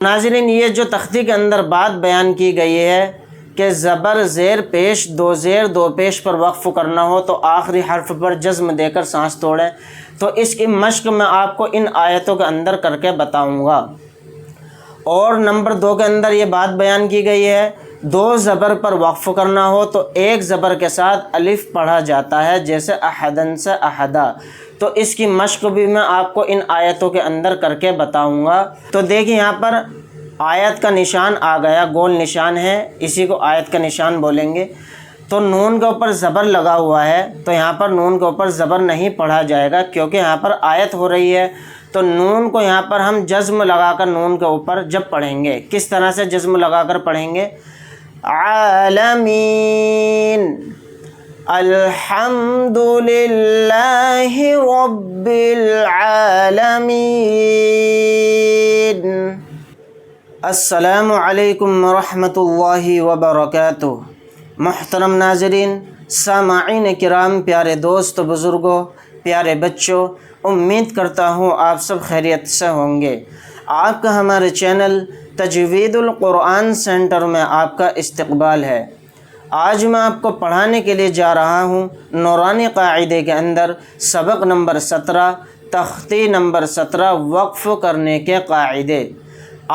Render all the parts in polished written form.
ناظرین، یہ جو تختی کے اندر بات بیان کی گئی ہے کہ زبر زیر پیش دو زیر دو پیش پر وقف کرنا ہو تو آخری حرف پر جزم دے کر سانس توڑیں، تو اس کی مشق میں آپ کو ان آیتوں کے اندر کر کے بتاؤں گا۔ اور نمبر 2 کے اندر یہ بات بیان کی گئی ہے، 2 زبر پر وقف کرنا ہو تو 1 زبر کے ساتھ الف پڑھا جاتا ہے، جیسے احدن سے احدا، تو اس کی مشق بھی میں آپ کو ان آیتوں کے اندر کر کے بتاؤں گا۔ تو دیکھیں یہاں پر آیت کا نشان آ گیا، گول نشان ہے، اسی کو آیت کا نشان بولیں گے۔ تو نون کے اوپر زبر لگا ہوا ہے، تو یہاں پر نون کے اوپر زبر نہیں پڑھا جائے گا کیونکہ یہاں پر آیت ہو رہی ہے۔ تو نون کو یہاں پر ہم جزم لگا کر نون کے اوپر جب پڑھیں گے، کس طرح سے جزم لگا کر پڑھیں گے؟ عالمین، الحمد للہ رب العالمین، السلام علیکم ورحمۃ اللہ وبرکاتہ۔ محترم ناظرین، سامعین کرام، پیارے دوست بزرگوں، پیارے بچوں، امید کرتا ہوں آپ سب خیریت سے ہوں گے۔ آپ کا ہمارے چینل تجوید القرآن سینٹر میں آپ کا استقبال ہے۔ آج میں آپ کو پڑھانے کے لیے جا رہا ہوں نورانی قاعدے کے اندر سبق نمبر 17، تختی نمبر 17، وقف کرنے کے قاعدے۔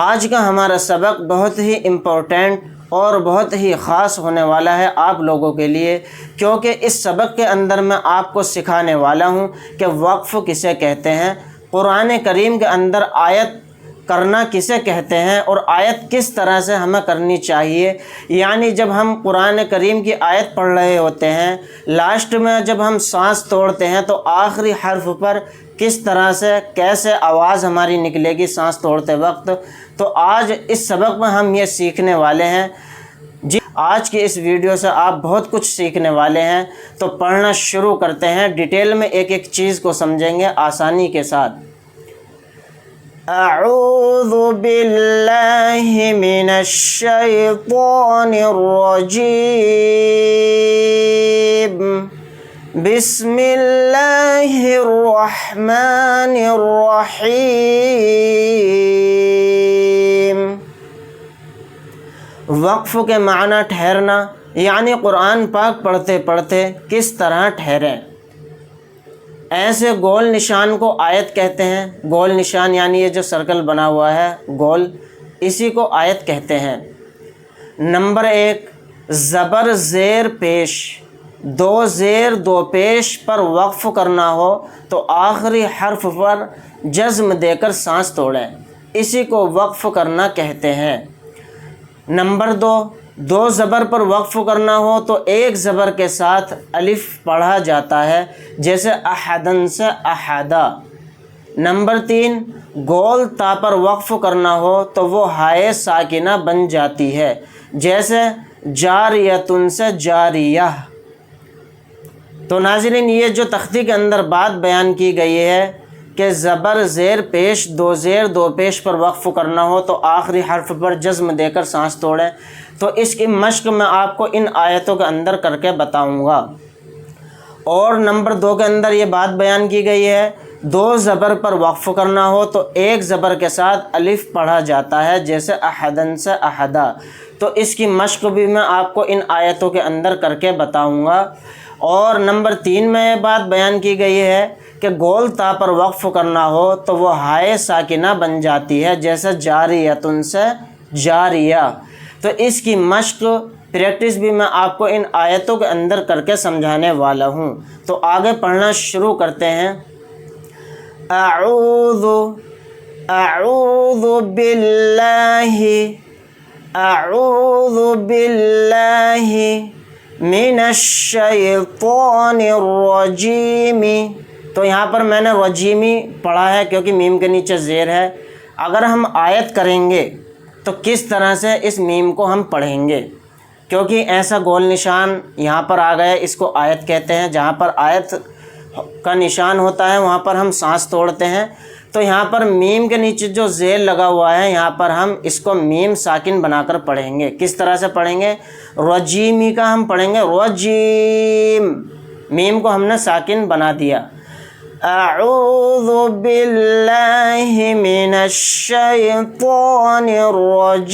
آج کا ہمارا سبق بہت ہی امپورٹنٹ اور بہت ہی خاص ہونے والا ہے آپ لوگوں کے لیے، کیونکہ اس سبق کے اندر میں آپ کو سکھانے والا ہوں کہ وقف کسے کہتے ہیں، قرآن کریم کے اندر آیت کرنا کسے کہتے ہیں، اور آیت کس طرح سے ہمیں کرنی چاہیے۔ یعنی جب ہم قرآن کریم کی آیت پڑھ رہے ہوتے ہیں، لاسٹ میں جب ہم سانس توڑتے ہیں تو آخری حرف پر کس طرح سے کیسے آواز ہماری نکلے گی سانس توڑتے وقت، تو آج اس سبق میں ہم یہ سیکھنے والے ہیں۔ جی، آج کی اس ویڈیو سے آپ بہت کچھ سیکھنے والے ہیں، تو پڑھنا شروع کرتے ہیں، ڈیٹیل میں ایک ایک چیز کو سمجھیں گے آسانی کے ساتھ۔ اعوذ باللہ من الشیطان الرجیم، بسم اللہ الرحمن الرحیم۔ وقف کے معنی ٹھہرنا، یعنی قرآن پاک پڑھتے پڑھتے کس طرح ٹھہریں۔ ایسے گول نشان کو آیت کہتے ہیں۔ گول نشان یعنی یہ جو سرکل بنا ہوا ہے گول، اسی کو آیت کہتے ہیں۔ نمبر 1، زبر زیر پیش 2 زیر 2 پیش پر وقف کرنا ہو تو آخری حرف پر جزم دے کر سانس توڑیں، اسی کو وقف کرنا کہتے ہیں۔ نمبر 2 زبر پر وقف کرنا ہو تو 1 زبر کے ساتھ الف پڑھا جاتا ہے، جیسے احدن سے احدا۔ نمبر 3 گول تا پر وقف کرنا ہو تو وہ ہائے ساکنہ بن جاتی ہے، جیسے جاریتن سے جاریہ۔ تو ناظرین، یہ جو تختی کے اندر بات بیان کی گئی ہے کہ زبر زیر پیش 2 زیر 2 پیش پر وقف کرنا ہو تو آخری حرف پر جزم دے کر سانس توڑیں، تو اس کی مشق میں آپ کو ان آیتوں کے اندر کر کے بتاؤں گا۔ اور نمبر 2 کے اندر یہ بات بیان کی گئی ہے، 2 زبر پر وقف کرنا ہو تو 1 زبر کے ساتھ الف پڑھا جاتا ہے، جیسے احدن سے احدا، تو اس کی مشق بھی میں آپ کو ان آیتوں کے اندر کر کے بتاؤں گا۔ اور نمبر 3 میں یہ بات بیان کی گئی ہے کہ گول تا پر وقف کرنا ہو تو وہ ہائے ساکنہ بن جاتی ہے، جیسے جاریتن سے جاریہ، تو اس کی مشق پریکٹس بھی میں آپ کو ان آیتوں کے اندر کر کے سمجھانے والا ہوں۔ تو آگے پڑھنا شروع کرتے ہیں۔ اعوذ باللہ من الشیطان الرجیم۔ تو یہاں پر میں نے رجیمی پڑھا ہے کیونکہ میم کے نیچے زیر ہے۔ اگر ہم آیت کریں گے تو کس طرح سے اس میم کو ہم پڑھیں گے، کیونکہ ایسا گول نشان یہاں پر آ گیا، اس کو آیت کہتے ہیں۔ جہاں پر آیت کا نشان ہوتا ہے وہاں پر ہم سانس توڑتے ہیں، تو یہاں پر میم کے نیچے جو زیر لگا ہوا ہے یہاں پر ہم اس کو میم ساکن بنا کر پڑھیں گے۔ کس طرح سے پڑھیں گے؟ رجیمی کا ہم پڑھیں گے رجیم، میم کو ہم نے ساکن بنا دیا۔ اعوذ باللہ من الشیطان الرجیم۔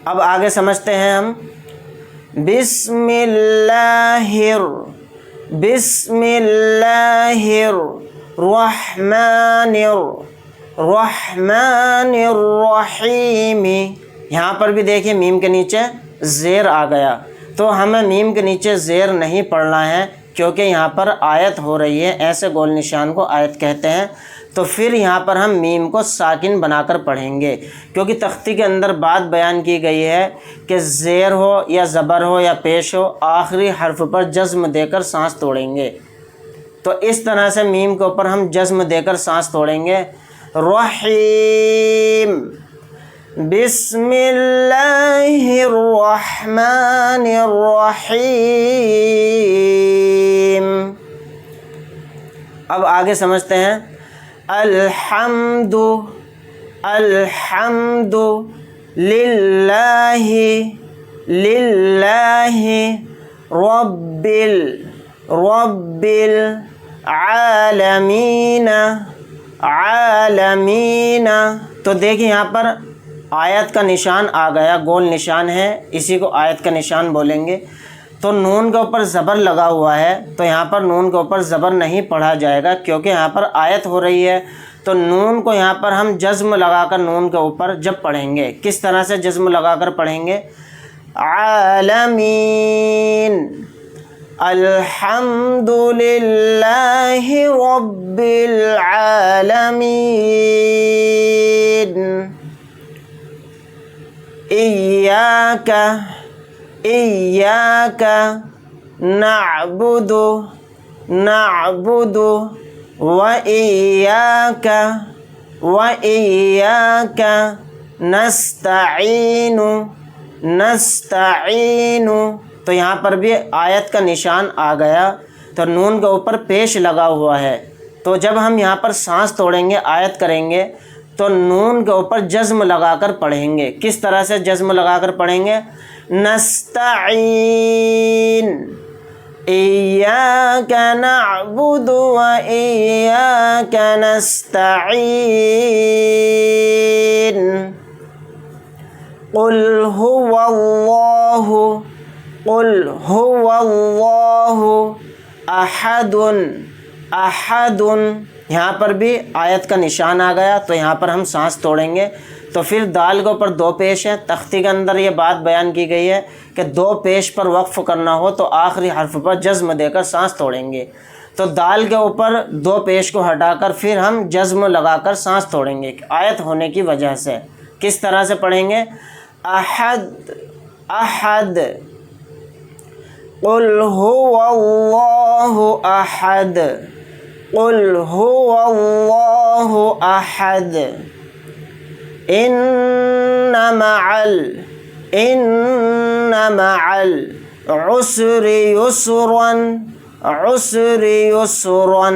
اب آگے سمجھتے ہیں ہم۔ بسم اللہ الرحمن الرحیم۔ یہاں پر بھی دیکھیں میم کے نیچے زیر آ گیا، تو ہمیں میم کے نیچے زیر نہیں پڑھنا ہے کیونکہ یہاں پر آیت ہو رہی ہے، ایسے گول نشان کو آیت کہتے ہیں۔ تو پھر یہاں پر ہم میم کو ساکن بنا کر پڑھیں گے، کیونکہ تختی کے اندر بات بیان کی گئی ہے کہ زیر ہو یا زبر ہو یا پیش ہو، آخری حرف پر جزم دے کر سانس توڑیں گے۔ تو اس طرح سے میم کے اوپر ہم جزم دے کر سانس توڑیں گے۔ رحیم، بسم اللہ الرحمن الرحیم۔ اب آگے سمجھتے ہیں۔ الحمد للہ رب العالمین عالمین۔ تو دیکھیں یہاں پر آیت کا نشان آ گیا، گول نشان ہے، اسی کو آیت کا نشان بولیں گے۔ تو نون کے اوپر زبر لگا ہوا ہے، تو یہاں پر نون کے اوپر زبر نہیں پڑھا جائے گا کیونکہ یہاں پر آیت ہو رہی ہے۔ تو نون کو یہاں پر ہم جزم لگا کر نون کے اوپر جب پڑھیں گے، کس طرح سے جزم لگا کر پڑھیں گے؟ عالمین، الحمد للہ رب العالمین، ایاک نعبد وإياك نستعين۔ تو یہاں پر بھی آیت کا نشان آ گیا، تو نون کے اوپر پیش لگا ہوا ہے۔ تو جب ہم یہاں پر سانس توڑیں گے، آیت کریں گے، تو نون کے اوپر جزم لگا کر پڑھیں گے۔ کس طرح سے جزم لگا کر پڑھیں گے؟ نستعین، ایاک نعبد وإیاک نستعین، قل هو اللہ احد۔ یہاں پر بھی آیت کا نشان آ گیا، تو یہاں پر ہم سانس توڑیں گے۔ تو پھر دال کے اوپر دو پیش ہے، تختی کے اندر یہ بات بیان کی گئی ہے کہ دو پیش پر وقف کرنا ہو تو آخری حرف پر جزم دے کر سانس توڑیں گے۔ تو دال کے اوپر دو پیش کو ہٹا کر پھر ہم جزم لگا کر سانس توڑیں گے آیت ہونے کی وجہ سے۔ کس طرح سے پڑھیں گے؟ احد، قل هو اللہ احد، قل هو اللہ احد، ان مع العسر یسرا۔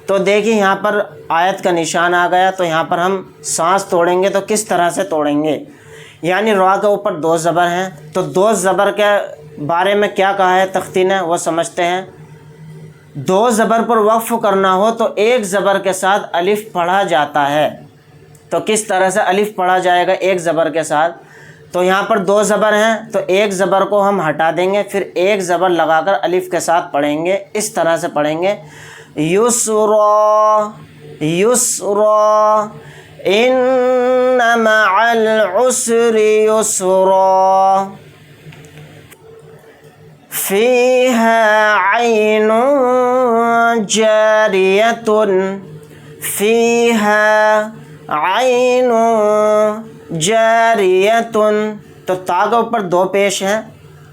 تو دیکھیں یہاں پر آیت کا نشان آ گیا، تو یہاں پر ہم سانس توڑیں گے تو کس طرح سے توڑیں گے؟ یعنی را کے اوپر دو زبر ہیں، تو دو زبر کے بارے میں کیا کہا ہے تختی نے وہ سمجھتے ہیں۔ دو زبر پر وقف کرنا ہو تو ایک زبر کے ساتھ الف پڑھا جاتا ہے۔ تو کس طرح سے الف پڑھا جائے گا ایک زبر کے ساتھ؟ تو یہاں پر دو زبر ہیں، تو ایک زبر کو ہم ہٹا دیں گے، پھر ایک زبر لگا کر الف کے ساتھ پڑھیں گے۔ اس طرح سے پڑھیں گے، یسرا، ان مع العسر یسرا، فیہا عین جاریۃ، فیہا عین جاریۃ۔ تو تا کے اوپر دو پیش ہیں،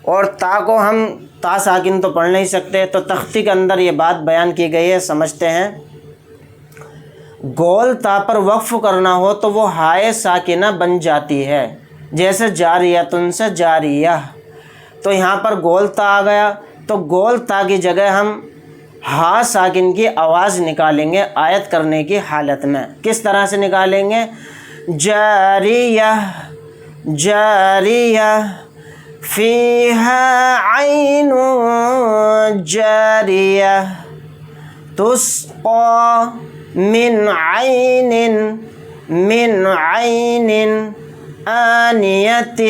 اور تا کو ہم تا ساکن تو پڑھ نہیں سکتے، تو تختی کے اندر یہ بات بیان کی گئی ہے، سمجھتے ہیں۔ گول تا پر وقف کرنا ہو تو وہ ہائے ساکنہ بن جاتی ہے، جیسے جاریتن سے جاریہ۔ تو یہاں پر گول تا آ گیا، تو گول تا کی جگہ ہم ہا ساکن کی آواز نکالیں گے آیت کرنے کی حالت میں۔ کس طرح سے نکالیں گے؟ جاریہ، جاریہ، فیہا عین جاریہ تسقا من عین آنیۃ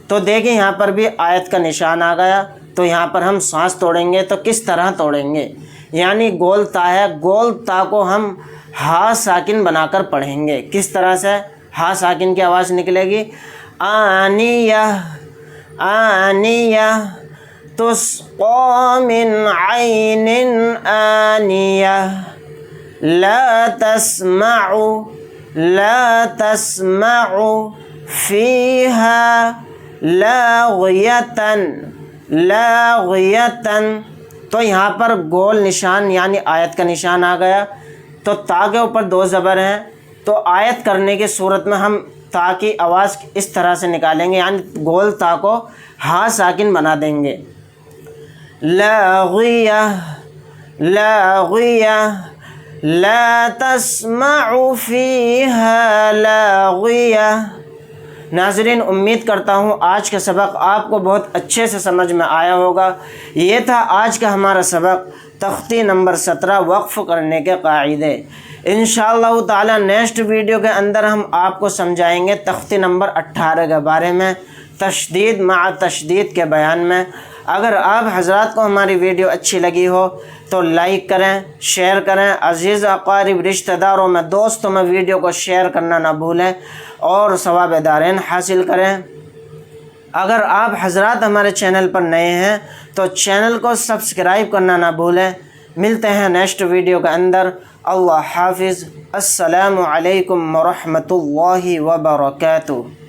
تو دیکھیں یہاں پر بھی آیت کا نشان آ گیا. تو یہاں پر ہم سانس توڑیں گے تو کس طرح توڑیں گے؟ یعنی گول تا ہے، گول تا کو ہم ہا ساکن بنا کر پڑھیں گے. کس طرح سے؟ ہا ساکن کی آواز نکلے گی آنیہ تسقا من عین آنیہ لا تسمع فیہا لاغیۃ. تو یہاں پر گول نشان یعنی آیت کا نشان آ گیا. تو تا کے اوپر 2 زبر ہیں، تو آیت کرنے کی صورت میں ہم تا کی آواز اس طرح سے نکالیں گے، یعنی گول تا کو ہا ساکن بنا دیں گے. لاغیہ لا تسمع فیہا لاغیہ. ناظرین، امید کرتا ہوں آج کا سبق آپ کو بہت اچھے سے سمجھ میں آیا ہوگا. یہ تھا آج کا ہمارا سبق، تختی نمبر 17 وقف کرنے کے قاعدے. انشاءاللہ تعالی نیکسٹ ویڈیو کے اندر ہم آپ کو سمجھائیں گے تختی نمبر 18 کے بارے میں، تشدید مع تشدید کے بیان میں. اگر آپ حضرات کو ہماری ویڈیو اچھی لگی ہو تو لائک کریں، شیئر کریں، عزیز اقارب رشتہ داروں میں، دوستوں میں ویڈیو کو شیئر کرنا نہ بھولیں اور ثواب دارین حاصل کریں. اگر آپ حضرات ہمارے چینل پر نئے ہیں تو چینل کو سبسکرائب کرنا نہ بھولیں. ملتے ہیں نیکسٹ ویڈیو کے اندر. اللہ حافظ. السلام علیکم ورحمۃ اللہ وبرکاتہ.